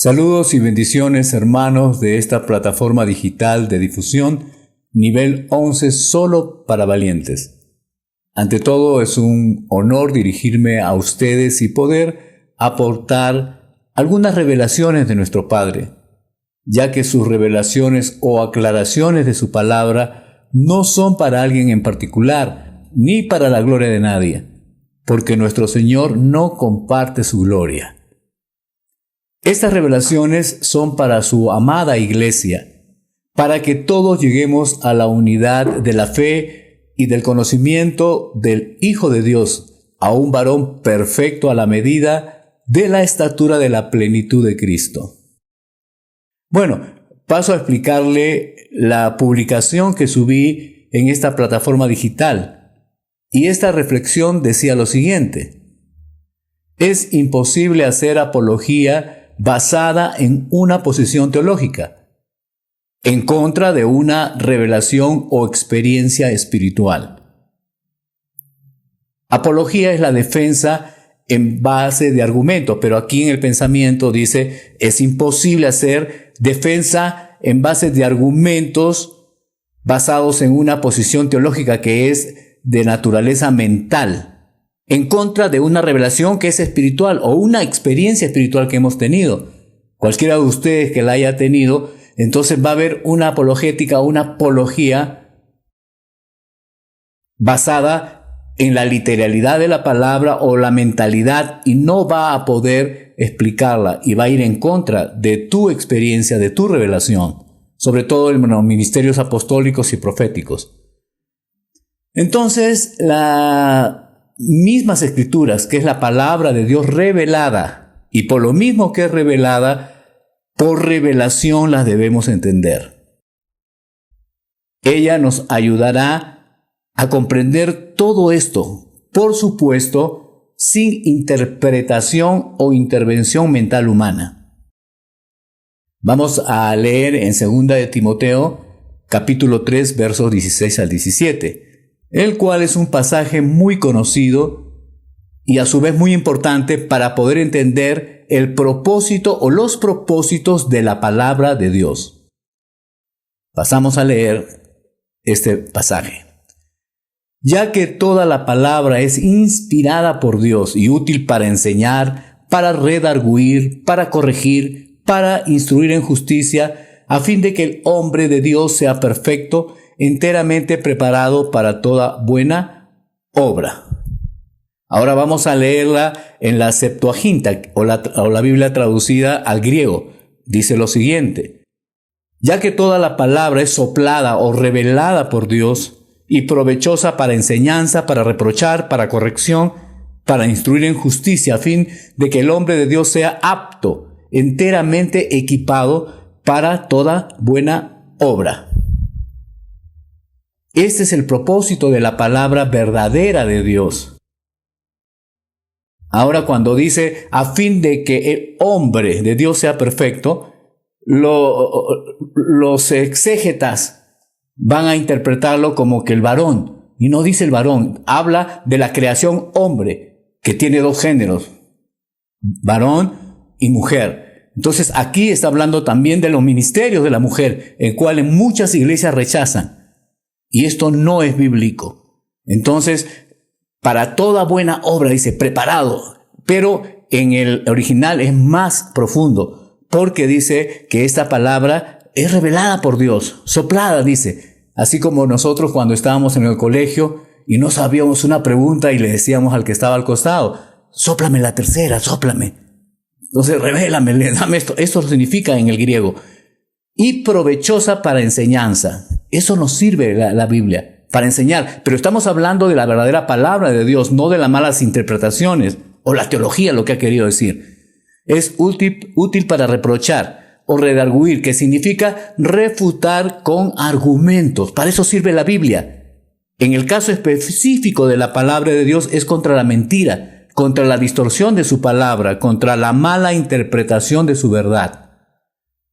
Saludos y bendiciones, hermanos, de esta plataforma digital de difusión, nivel 11 solo para valientes. Ante todo, es un honor dirigirme a ustedes y poder aportar algunas revelaciones de nuestro Padre, ya que sus revelaciones o aclaraciones de su palabra no son para alguien en particular, ni para la gloria de nadie, porque nuestro Señor no comparte su gloria. Estas revelaciones son para su amada iglesia, para que todos lleguemos a la unidad de la fe y del conocimiento del Hijo de Dios, a un varón perfecto a la medida de la estatura de la plenitud de Cristo. Bueno, paso a explicarle la publicación que subí en esta plataforma digital. Y esta reflexión decía lo siguiente: es imposible hacer apología basada en una posición teológica, en contra de una revelación o experiencia espiritual. Apología es la defensa en base de argumentos, pero aquí en el pensamiento dice, es imposible hacer defensa en base de argumentos basados en una posición teológica que es de naturaleza mental, en contra de una revelación que es espiritual o una experiencia espiritual que hemos tenido. Cualquiera de ustedes que la haya tenido, entonces va a haber una apologética, una apología basada en la literalidad de la palabra o la mentalidad, y no va a poder explicarla y va a ir en contra de tu experiencia, de tu revelación, sobre todo en los ministerios apostólicos y proféticos. Entonces, las mismas escrituras, que es la palabra de Dios revelada, y por lo mismo que es revelada, por revelación las debemos entender. Ella nos ayudará a comprender todo esto, por supuesto, sin interpretación o intervención mental humana. Vamos a leer en 2 de Timoteo, capítulo 3, versos 16 al 17. El cual es un pasaje muy conocido y a su vez muy importante para poder entender el propósito o los propósitos de la palabra de Dios. Pasamos a leer este pasaje. Ya que toda la palabra es inspirada por Dios y útil para enseñar, para redarguir, para corregir, para instruir en justicia, a fin de que el hombre de Dios sea perfecto, enteramente preparado para toda buena obra. Ahora vamos a leerla en la Septuaginta o la Biblia traducida al griego. Dice lo siguiente: ya que toda la palabra es soplada o revelada por Dios y provechosa para enseñanza, para reprochar, para corrección, para instruir en justicia, a fin de que el hombre de Dios sea apto, enteramente equipado para toda buena obra. Este es el propósito de la palabra verdadera de Dios. Ahora, cuando dice a fin de que el hombre de Dios sea perfecto, los exégetas van a interpretarlo como que el varón, y no dice el varón, habla de la creación hombre, que tiene dos géneros, varón y mujer. Entonces aquí está hablando también de los ministerios de la mujer, el cual en muchas iglesias rechazan. Y esto no es bíblico. Entonces, para toda buena obra dice preparado, pero en el original es más profundo, porque dice que esta palabra es revelada por Dios, soplada, dice. Así como nosotros cuando estábamos en el colegio y no sabíamos una pregunta y le decíamos al que estaba al costado, sóplame la tercera, sóplame. Entonces, revélame, dame esto. Esto significa en el griego. Y provechosa para enseñanza. Eso nos sirve la Biblia, para enseñar. Pero estamos hablando de la verdadera palabra de Dios, no de las malas interpretaciones o la teología, lo que ha querido decir. Es útil para reprochar o redarguir, que significa refutar con argumentos. Para eso sirve la Biblia. En el caso específico de la palabra de Dios es contra la mentira, contra la distorsión de su palabra, contra la mala interpretación de su verdad.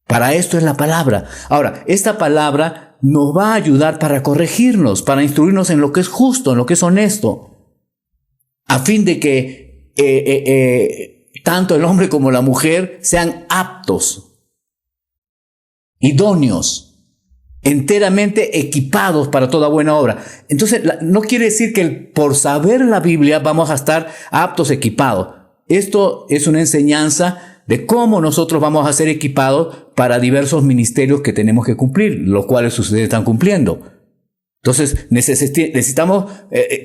Para esto es la palabra. Ahora, esta palabra nos va a ayudar para corregirnos, para instruirnos en lo que es justo, en lo que es honesto, a fin de que tanto el hombre como la mujer sean aptos, idóneos, enteramente equipados para toda buena obra. Entonces, no quiere decir que por saber la Biblia vamos a estar aptos, equipados. Esto es una enseñanza de cómo nosotros vamos a ser equipados para diversos ministerios que tenemos que cumplir, los cuales ustedes están cumpliendo. Entonces, necesitamos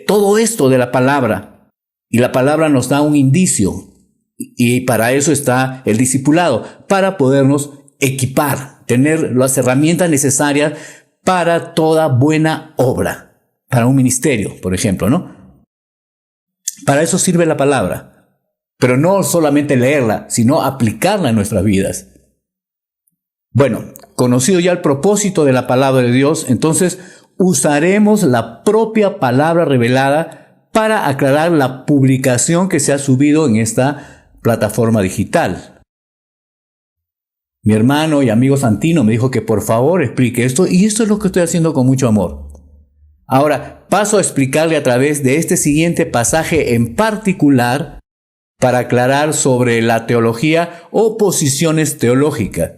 todo esto de la palabra. Y la palabra nos da un indicio. Y para eso está el discipulado, para podernos equipar, tener las herramientas necesarias para toda buena obra, para un ministerio, por ejemplo, ¿no? Para eso sirve la palabra, pero no solamente leerla, sino aplicarla en nuestras vidas. Bueno, conocido ya el propósito de la palabra de Dios, entonces usaremos la propia palabra revelada para aclarar la publicación que se ha subido en esta plataforma digital. Mi hermano y amigo Santino me dijo que por favor explique esto, y esto es lo que estoy haciendo con mucho amor. Ahora paso a explicarle a través de este siguiente pasaje en particular para aclarar sobre la teología o posiciones teológicas,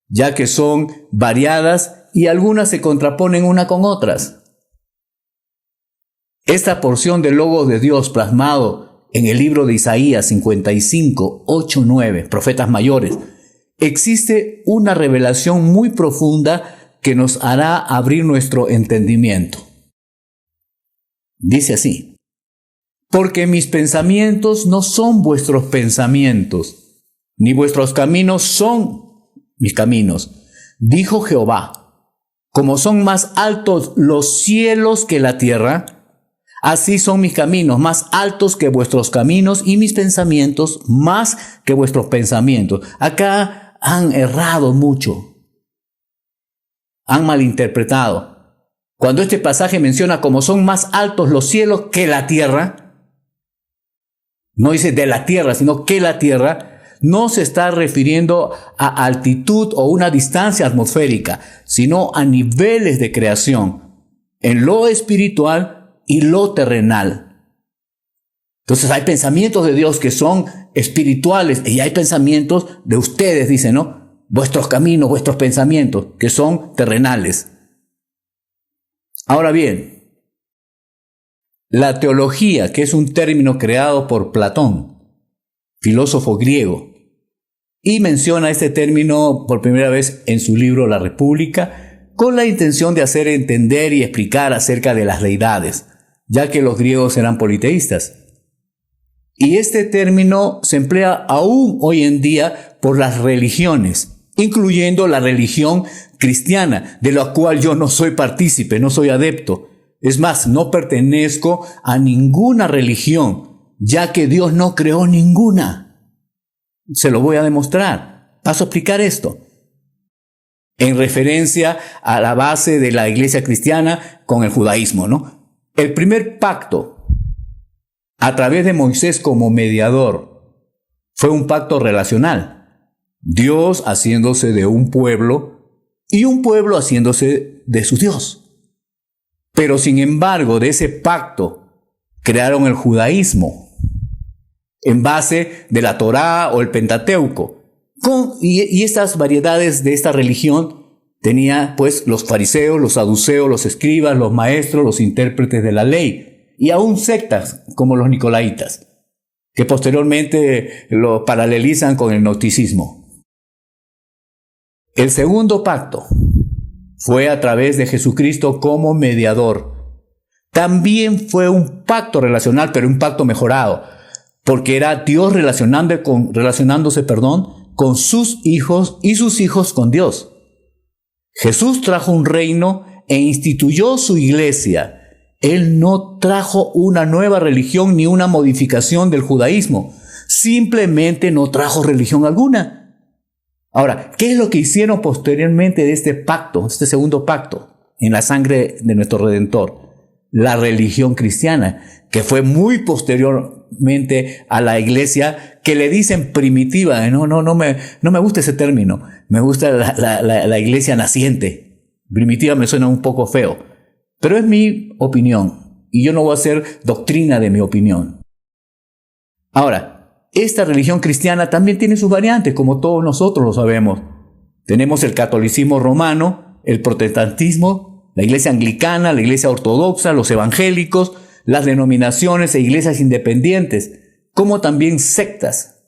ya que son variadas y algunas se contraponen una con otras. Esta porción del Logos de Dios plasmado en el libro de Isaías 55, 8, 9, profetas mayores, existe una revelación muy profunda que nos hará abrir nuestro entendimiento. Dice así: porque mis pensamientos no son vuestros pensamientos, ni vuestros caminos son mis caminos, dijo Jehová. Como son más altos los cielos que la tierra, así son mis caminos más altos que vuestros caminos, y mis pensamientos más que vuestros pensamientos. Acá han errado mucho, han malinterpretado. Cuando este pasaje menciona como son más altos los cielos que la tierra, no dice de la tierra, sino que la tierra, no se está refiriendo a altitud o una distancia atmosférica, sino a niveles de creación, en lo espiritual y lo terrenal. Entonces hay pensamientos de Dios que son espirituales y hay pensamientos de ustedes, dice, ¿no? Vuestros caminos, vuestros pensamientos, que son terrenales. Ahora bien, la teología, que es un término creado por Platón, filósofo griego, y menciona este término por primera vez en su libro La República, con la intención de hacer entender y explicar acerca de las deidades, ya que los griegos eran politeístas. Y este término se emplea aún hoy en día por las religiones, incluyendo la religión cristiana, de la cual yo no soy partícipe, no soy adepto. Es más, no pertenezco a ninguna religión, ya que Dios no creó ninguna. Se lo voy a demostrar. Paso a explicar esto. En referencia a la base de la iglesia cristiana con el judaísmo, ¿no? El primer pacto, a través de Moisés como mediador, fue un pacto relacional. Dios haciéndose de un pueblo y un pueblo haciéndose de su Dios. Pero sin embargo, de ese pacto crearon el judaísmo, en base de la Torá o el Pentateuco. Y estas variedades de esta religión tenía pues los fariseos, los saduceos, los escribas, los maestros, los intérpretes de la ley, y aún sectas como los nicolaitas, que posteriormente lo paralelizan con el gnosticismo. El segundo pacto fue a través de Jesucristo como mediador. También fue un pacto relacional, pero un pacto mejorado, porque era Dios relacionándose con sus hijos y sus hijos con Dios. Jesús trajo un reino e instituyó su iglesia. Él no trajo una nueva religión ni una modificación del judaísmo. Simplemente no trajo religión alguna. Ahora, ¿qué es lo que hicieron posteriormente de este pacto, este segundo pacto, en la sangre de nuestro Redentor? La religión cristiana, que fue muy posteriormente a la iglesia, que le dicen primitiva. No me gusta ese término. Me gusta la iglesia naciente. Primitiva me suena un poco feo, pero es mi opinión y yo no voy a hacer doctrina de mi opinión. Ahora, esta religión cristiana también tiene sus variantes, como todos nosotros lo sabemos. Tenemos el catolicismo romano, el protestantismo, la iglesia anglicana, la iglesia ortodoxa, los evangélicos, las denominaciones e iglesias independientes, como también sectas,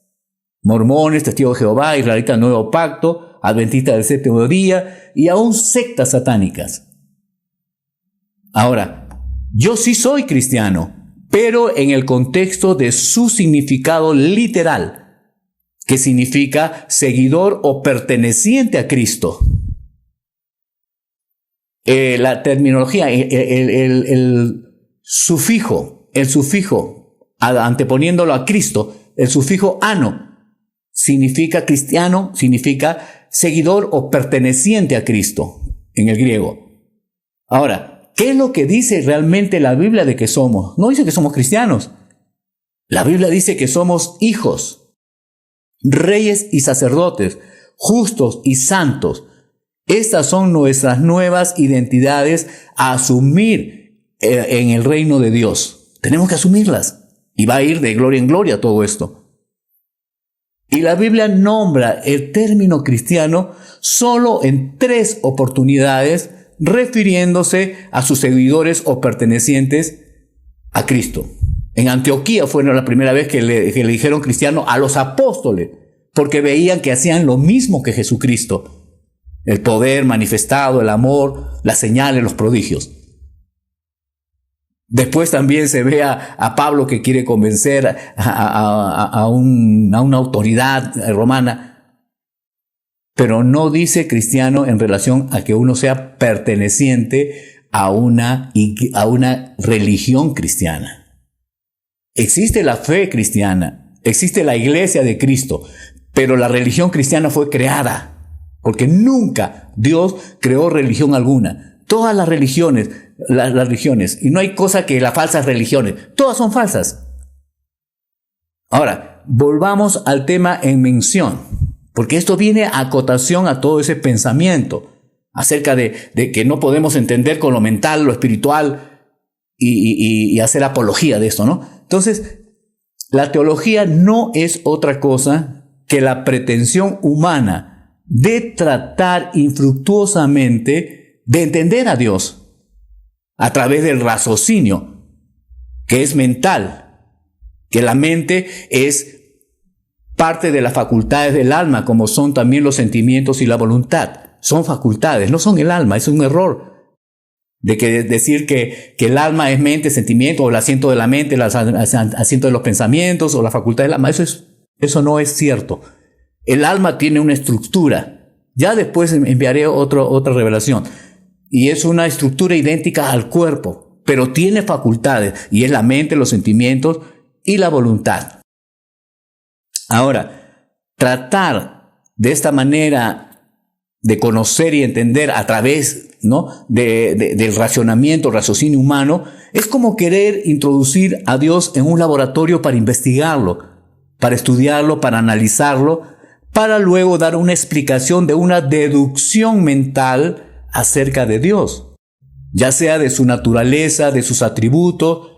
mormones, testigos de Jehová, israelitas del Nuevo Pacto, adventistas del séptimo día y aún sectas satánicas. Ahora, yo sí soy cristiano, pero en el contexto de su significado literal, que significa seguidor o perteneciente a Cristo. La terminología, el sufijo, anteponiéndolo a Cristo, el sufijo ano, significa cristiano, significa seguidor o perteneciente a Cristo en el griego. Ahora, ¿qué es lo que dice realmente la Biblia de que somos? No dice que somos cristianos. La Biblia dice que somos hijos, reyes y sacerdotes, justos y santos. Estas son nuestras nuevas identidades a asumir en el reino de Dios. Tenemos que asumirlas. Y va a ir de gloria en gloria todo esto. Y la Biblia nombra el término cristiano solo en 3 oportunidades, refiriéndose a sus seguidores o pertenecientes a Cristo. En Antioquía fue la primera vez que le dijeron cristiano a los apóstoles, porque veían que hacían lo mismo que Jesucristo. El poder manifestado, el amor, las señales, los prodigios. Después también se ve a Pablo que quiere convencer a una autoridad romana, pero no dice cristiano en relación a que uno sea perteneciente a una religión cristiana. Existe la fe cristiana, existe la iglesia de Cristo, pero la religión cristiana fue creada, porque nunca Dios creó religión alguna. Todas las religiones, y no hay cosa que las falsas religiones, todas son falsas. Ahora, volvamos al tema en mención, porque esto viene a acotación a todo ese pensamiento acerca de que no podemos entender con lo mental, lo espiritual y hacer apología de esto, ¿no? Entonces, la teología no es otra cosa que la pretensión humana de tratar infructuosamente de entender a Dios a través del raciocinio, que es mental, que la mente es parte de las facultades del alma, como son también los sentimientos y la voluntad. Son facultades, no son el alma. Es un error de que decir que el alma es mente, sentimiento, o el asiento de la mente, el asiento de los pensamientos, o la facultad del alma. Eso no es cierto. El alma tiene una estructura. Ya después enviaré otra revelación. Y es una estructura idéntica al cuerpo, pero tiene facultades, y es la mente, los sentimientos y la voluntad. Ahora, tratar de esta manera de conocer y entender a través, ¿no?, del raciocinio humano, es como querer introducir a Dios en un laboratorio para investigarlo, para estudiarlo, para analizarlo, para luego dar una explicación de una deducción mental acerca de Dios, ya sea de su naturaleza, de sus atributos,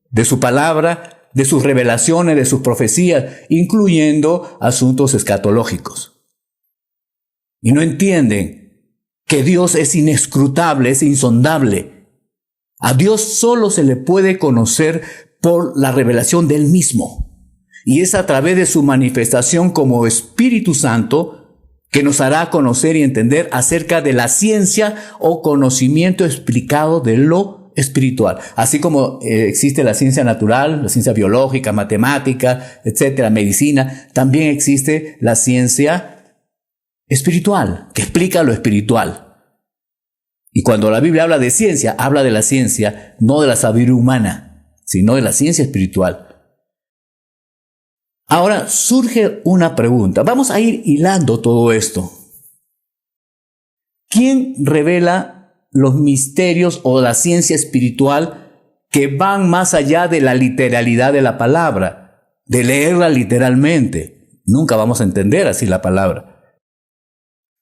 de su palabra, de sus revelaciones, de sus profecías, incluyendo asuntos escatológicos. Y no entienden que Dios es inescrutable, es insondable. A Dios solo se le puede conocer por la revelación de Él mismo. Y es a través de su manifestación como Espíritu Santo que nos hará conocer y entender acerca de la ciencia o conocimiento explicado de lo espiritual. Así como existe la ciencia natural, la ciencia biológica, matemática, etcétera, medicina, también existe la ciencia espiritual, que explica lo espiritual. Y cuando la Biblia habla de ciencia, habla de la ciencia, no de la sabiduría humana, sino de la ciencia espiritual. Ahora surge una pregunta. Vamos a ir hilando todo esto. ¿Quién revela los misterios o la ciencia espiritual que van más allá de la literalidad de la palabra, de leerla literalmente? Nunca vamos a entender así la palabra.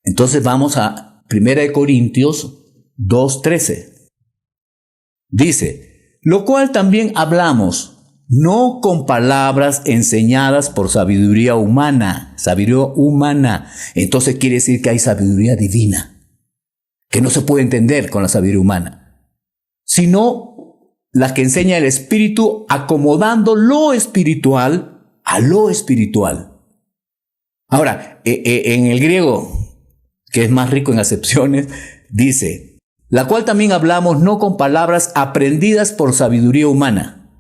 Entonces vamos a 1 Corintios 2:13. Dice: lo cual también hablamos, no con palabras enseñadas por sabiduría humana. Sabiduría humana. Entonces quiere decir que hay sabiduría divina, que no se puede entender con la sabiduría humana, sino la que enseña el Espíritu, acomodando lo espiritual a lo espiritual. Ahora, en el griego, que es más rico en acepciones, dice, la cual también hablamos no con palabras aprendidas por sabiduría humana,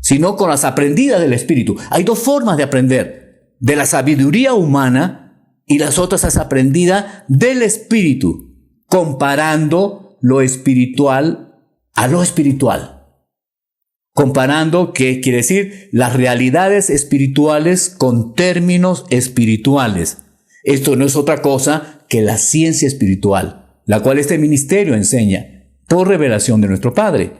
sino con las aprendidas del Espíritu. Hay dos formas de aprender: de la sabiduría humana, y las otras es aprendida del Espíritu, comparando lo espiritual a lo espiritual. Comparando, ¿qué quiere decir? Las realidades espirituales con términos espirituales. Esto no es otra cosa que la ciencia espiritual, la cual este ministerio enseña por revelación de nuestro Padre.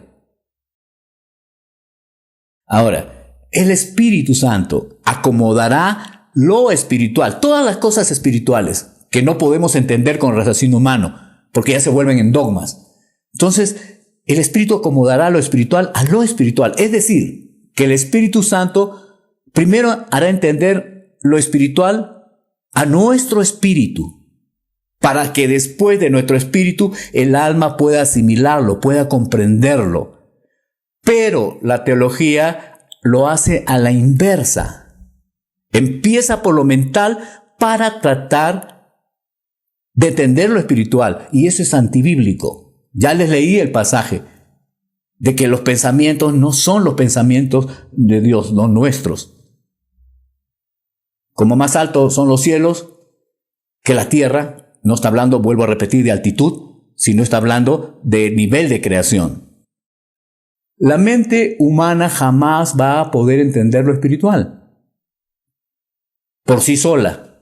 Ahora, el Espíritu Santo acomodará lo espiritual, todas las cosas espirituales que no podemos entender con raciocinio humano, porque ya se vuelven en dogmas. Entonces, el Espíritu acomodará lo espiritual a lo espiritual. Es decir, que el Espíritu Santo primero hará entender lo espiritual a nuestro espíritu, para que después de nuestro espíritu el alma pueda asimilarlo, pueda comprenderlo. Pero la teología lo hace a la inversa. Empieza por lo mental para tratar de entender lo espiritual. Y eso es antibíblico. Ya les leí el pasaje de que los pensamientos no son los pensamientos de Dios, no nuestros. Como más altos son los cielos que la tierra, no está hablando, vuelvo a repetir, de altitud, sino está hablando de nivel de creación. La mente humana jamás va a poder entender lo espiritual por sí sola,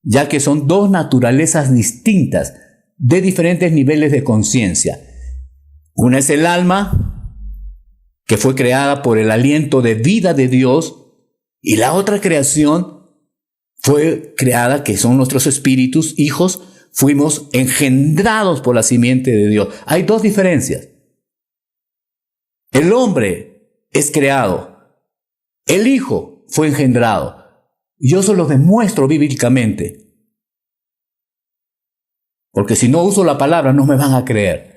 ya que son dos naturalezas distintas de diferentes niveles de conciencia. Una es el alma, que fue creada por el aliento de vida de Dios, y la otra creación fue creada, que son nuestros espíritus, hijos, fuimos engendrados por la simiente de Dios. Hay dos diferencias. El hombre es creado, el Hijo fue engendrado. Yo se lo demuestro bíblicamente, porque si no uso la palabra no me van a creer.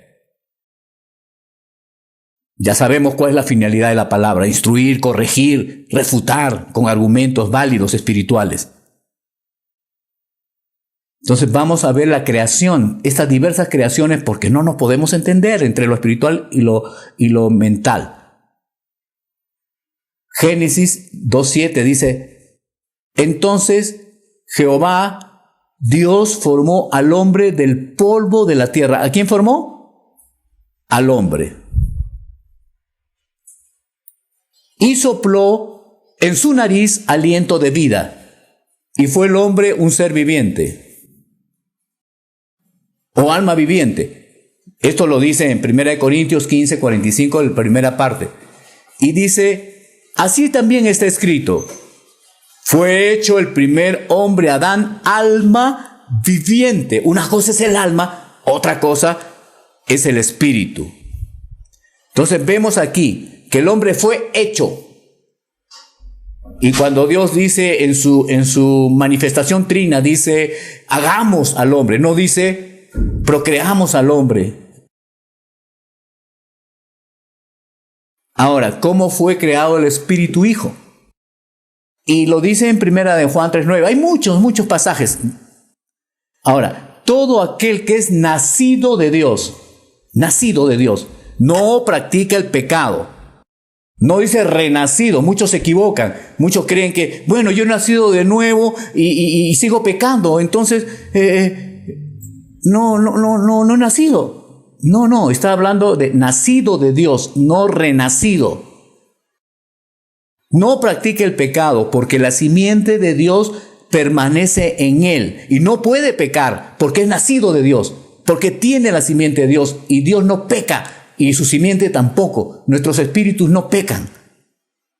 Ya sabemos cuál es la finalidad de la palabra: instruir, corregir, refutar con argumentos válidos espirituales. Entonces vamos a ver la creación, estas diversas creaciones, porque no nos podemos entender entre lo espiritual y lo mental. Génesis 2:7 dice: entonces Jehová Dios formó al hombre del polvo de la tierra. ¿A quién formó? Al hombre. Y sopló en su nariz aliento de vida, y fue el hombre un ser viviente, o alma viviente. Esto lo dice en 1 Corintios 15:45, la primera parte. Y dice, así también está escrito: fue hecho el primer hombre, Adán, alma viviente. Una cosa es el alma, otra cosa es el espíritu. Entonces vemos aquí que el hombre fue hecho. Y cuando Dios dice en su manifestación trina, dice, hagamos al hombre, no dice, procreamos al hombre. Ahora, ¿cómo fue creado el Espíritu Hijo? Y lo dice en 1 de Juan 3:9. Hay muchos pasajes. Ahora, todo aquel que es nacido de Dios, no practica el pecado. No dice renacido. Muchos se equivocan. Muchos creen que, bueno, yo he nacido de nuevo y sigo pecando. Entonces, no he nacido. No, está hablando de nacido de Dios, no renacido. No practique el pecado, porque la simiente de Dios permanece en él y no puede pecar porque es nacido de Dios, porque tiene la simiente de Dios, y Dios no peca y su simiente tampoco. Nuestros espíritus no pecan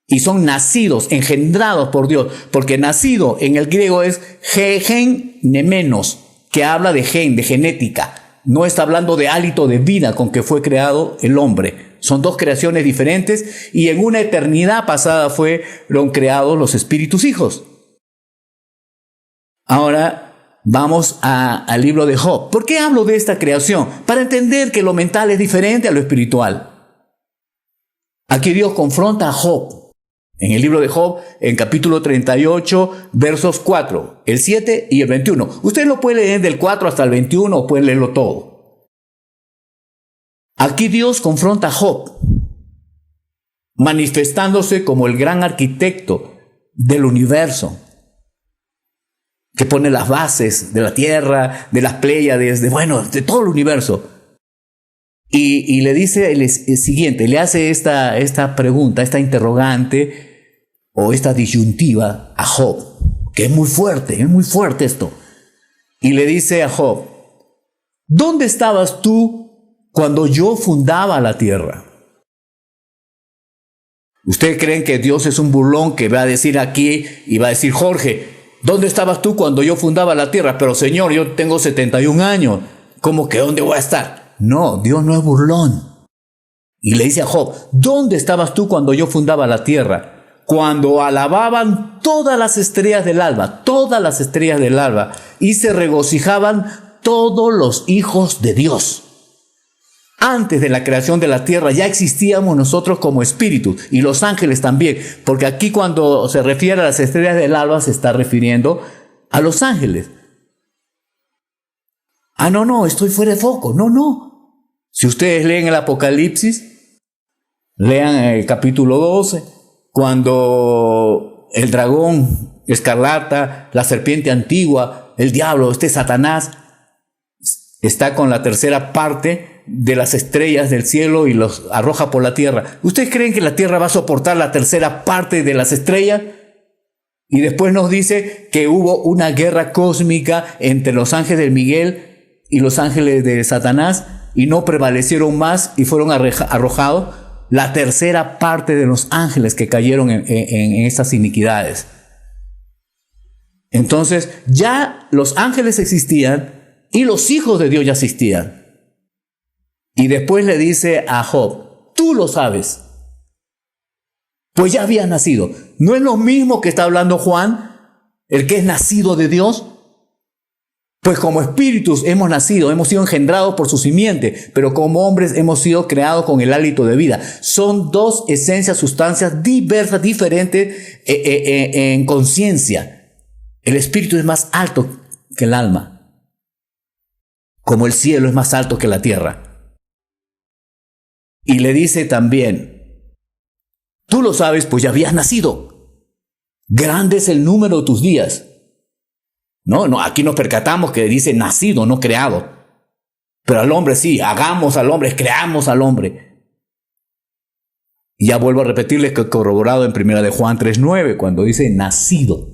y son nacidos, engendrados por Dios, porque nacido en el griego es gen nemenos, que habla de gen, de genética. no está hablando de hálito de vida con que fue creado el hombre. Son dos creaciones diferentes y en una eternidad pasada fueron creados los espíritus hijos. Ahora vamos al libro de Job. ¿Por qué hablo de esta creación? Para entender que lo mental es diferente a lo espiritual. Aquí Dios confronta a Job. En el libro de Job, en capítulo 38, versos 4, el 7 y el 21. Usted lo puede leer del 4 hasta el 21 o puede leerlo todo. Aquí Dios confronta a Job, manifestándose como el gran arquitecto del universo, que pone las bases de la tierra, de las Pléyades, de todo el universo. Y le dice el siguiente, le hace esta pregunta, esta interrogante o esta disyuntiva a Job, que es muy fuerte esto. Y le dice a Job, ¿dónde estabas tú cuando yo fundaba la tierra? ¿Ustedes creen que Dios es un burlón que va a decir aquí y va a decir, Jorge, ¿dónde estabas tú cuando yo fundaba la tierra? Pero Señor, yo tengo 71 años, ¿cómo que dónde voy a estar? No, Dios no es burlón. Y le dice a Job, ¿dónde estabas tú cuando yo fundaba la tierra? Cuando alababan todas las estrellas del alba, y se regocijaban todos los hijos de Dios. Antes de la creación de la tierra ya existíamos nosotros como espíritus y los ángeles también, porque aquí cuando se refiere a las estrellas del alba se está refiriendo a los ángeles. No, estoy fuera de foco. No. Si ustedes leen el Apocalipsis, lean el capítulo 12, cuando el dragón escarlata, la serpiente antigua, el diablo, Satanás, está con la tercera parte de las estrellas del cielo y los arroja por la tierra. ¿Ustedes creen que la tierra va a soportar la tercera parte de las estrellas? Y después nos dice que hubo una guerra cósmica entre los ángeles de Miguel y los ángeles de Satanás, y no prevalecieron más y fueron arrojados la tercera parte de los ángeles que cayeron en estas iniquidades. Entonces ya los ángeles existían y los hijos de Dios ya existían. Y después le dice a Job, tú lo sabes, pues ya había nacido. ¿No es lo mismo que está hablando Juan, el que es nacido de Dios? Pues como espíritus hemos nacido, hemos sido engendrados por su simiente, pero como hombres hemos sido creados con el hálito de vida. Son dos esencias, sustancias diversas, diferentes en conciencia. El espíritu es más alto que el alma, como el cielo es más alto que la tierra. Y le dice también, tú lo sabes, pues ya habías nacido. Grande es el número de tus días. No, aquí nos percatamos que dice nacido, no creado. Pero al hombre sí, hagamos al hombre, creamos al hombre. Y ya vuelvo a repetirles que corroborado en 1 de Juan 3:9, cuando dice nacido.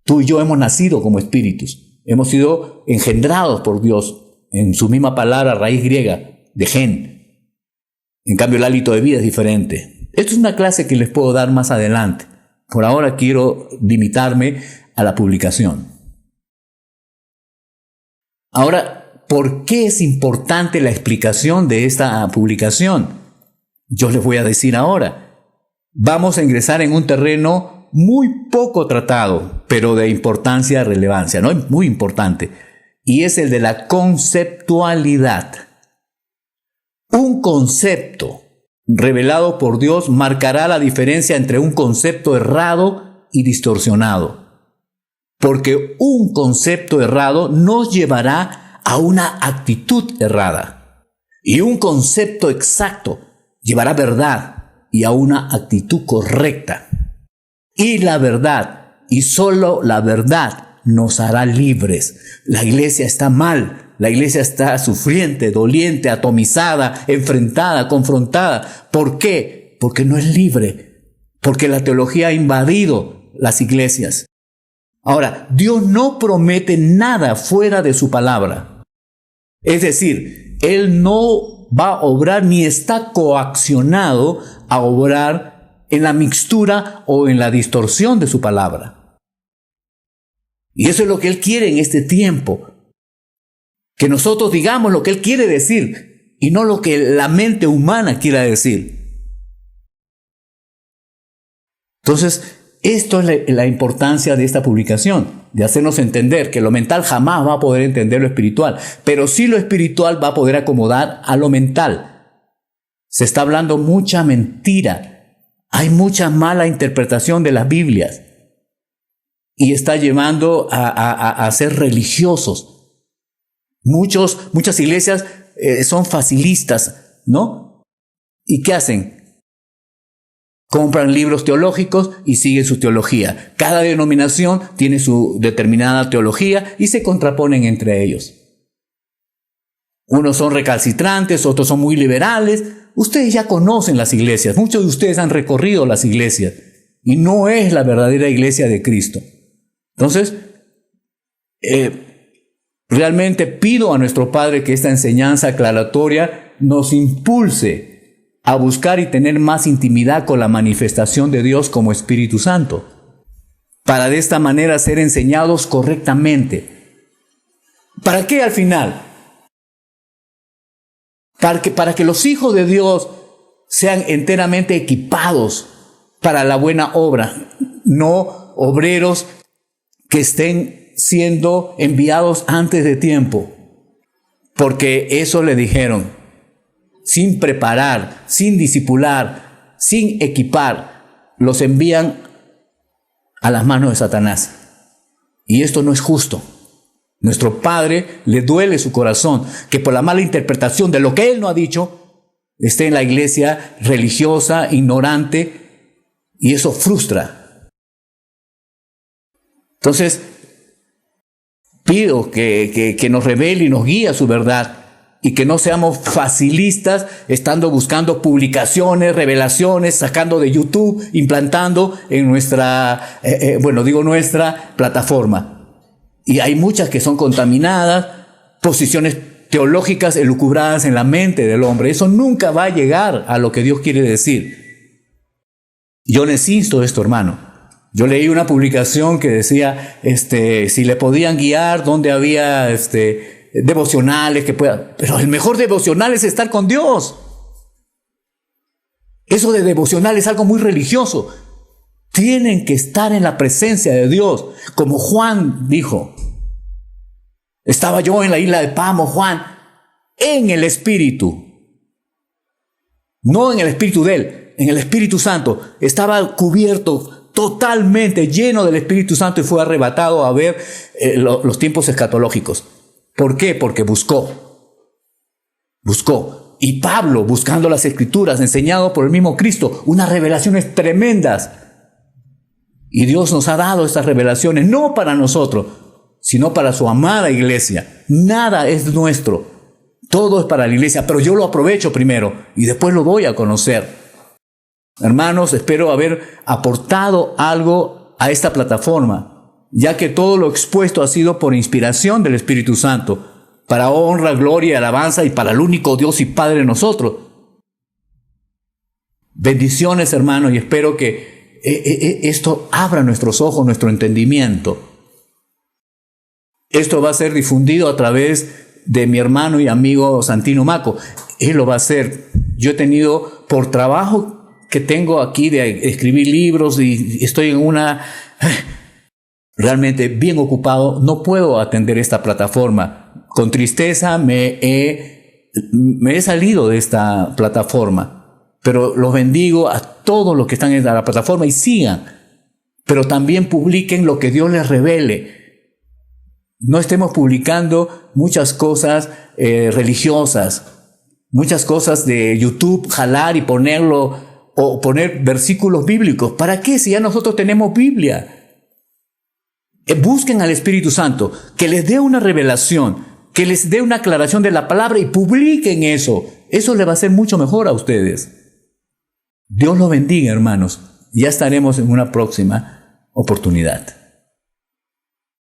Tú y yo hemos nacido como espíritus. Hemos sido engendrados por Dios en su misma palabra, raíz griega, de gen. En cambio, el hálito de vida es diferente. Esto es una clase que les puedo dar más adelante. Por ahora quiero limitarme a la publicación. Ahora, ¿por qué es importante la explicación de esta publicación? Yo les voy a decir ahora. Vamos a ingresar en un terreno muy poco tratado, pero de importancia, relevancia, ¿no? Muy importante. Y es el de la conceptualidad. Un concepto revelado por Dios marcará la diferencia entre un concepto errado y distorsionado. Porque un concepto errado nos llevará a una actitud errada. Y un concepto exacto llevará verdad y a una actitud correcta. Y la verdad, y solo la verdad, nos hará libres. La iglesia está mal. La iglesia está sufriente, doliente, atomizada, enfrentada, confrontada. ¿Por qué? Porque no es libre. Porque la teología ha invadido las iglesias. Ahora, Dios no promete nada fuera de su palabra. Es decir, Él no va a obrar ni está coaccionado a obrar en la mixtura o en la distorsión de su palabra. Y eso es lo que Él quiere en este tiempo. Que nosotros digamos lo que Él quiere decir y no lo que la mente humana quiera decir. Entonces, esto es la importancia de esta publicación, de hacernos entender que lo mental jamás va a poder entender lo espiritual, pero sí lo espiritual va a poder acomodar a lo mental. Se está hablando mucha mentira, hay mucha mala interpretación de las Biblias y está llevando a ser religiosos. Muchas iglesias son facilistas, ¿no? ¿Y qué hacen? Compran libros teológicos y siguen su teología. Cada denominación tiene su determinada teología y se contraponen entre ellos. Unos son recalcitrantes, otros son muy liberales. Ustedes ya conocen las iglesias. Muchos de ustedes han recorrido las iglesias y no es la verdadera iglesia de Cristo. Entonces, realmente pido a nuestro Padre que esta enseñanza aclaratoria nos impulse a buscar y tener más intimidad con la manifestación de Dios como Espíritu Santo, para de esta manera ser enseñados correctamente. ¿Para qué al final? Para que los hijos de Dios sean enteramente equipados para la buena obra, no obreros que estén siendo enviados antes de tiempo, porque eso le dijeron. Sin preparar, sin discipular, sin equipar, los envían a las manos de Satanás. Y esto no es justo. Nuestro Padre le duele su corazón que por la mala interpretación de lo que Él no ha dicho, esté en la iglesia religiosa, ignorante, y eso frustra. Entonces, pido que nos revele y nos guíe a su verdad, y que no seamos facilistas estando buscando publicaciones, revelaciones, sacando de YouTube, implantando en nuestra plataforma. Y hay muchas que son contaminadas, posiciones teológicas elucubradas en la mente del hombre. Eso nunca va a llegar a lo que Dios quiere decir. Yo les insto esto, hermano. Yo leí una publicación que decía, si le podían guiar, dónde había, devocionales que puedan, pero el mejor devocional es estar con Dios. Eso de devocional es algo muy religioso. Tienen que estar en la presencia de Dios, como Juan dijo. Estaba yo en la isla de Pamo, Juan, en el Espíritu, no en el Espíritu de él, en el Espíritu Santo. Estaba cubierto totalmente, lleno del Espíritu Santo, y fue arrebatado a ver los tiempos escatológicos. ¿Por qué? Porque buscó. Y Pablo, buscando las Escrituras, enseñado por el mismo Cristo, unas revelaciones tremendas. Y Dios nos ha dado estas revelaciones, no para nosotros, sino para su amada iglesia. Nada es nuestro. Todo es para la iglesia, pero yo lo aprovecho primero y después lo doy a conocer. Hermanos, espero haber aportado algo a esta plataforma, ya que todo lo expuesto ha sido por inspiración del Espíritu Santo, para honra, gloria y alabanza, y para el único Dios y Padre de nosotros. Bendiciones, hermanos, y espero que esto abra nuestros ojos, nuestro entendimiento. Esto va a ser difundido a través de mi hermano y amigo Santino Maco. Él lo va a hacer. Yo he tenido, por trabajo que tengo aquí de escribir libros, y estoy en realmente bien ocupado, no puedo atender esta plataforma. Con tristeza me he salido de esta plataforma, pero los bendigo a todos los que están en la plataforma, y sigan, pero también publiquen lo que Dios les revele. No estemos publicando muchas cosas religiosas, muchas cosas de YouTube, jalar y ponerlo, o poner versículos bíblicos. ¿Para qué? Si ya nosotros tenemos Biblia. Busquen al Espíritu Santo, que les dé una revelación, que les dé una aclaración de la palabra, y publiquen eso. Eso les va a ser mucho mejor a ustedes. Dios los bendiga, hermanos. Ya estaremos en una próxima oportunidad.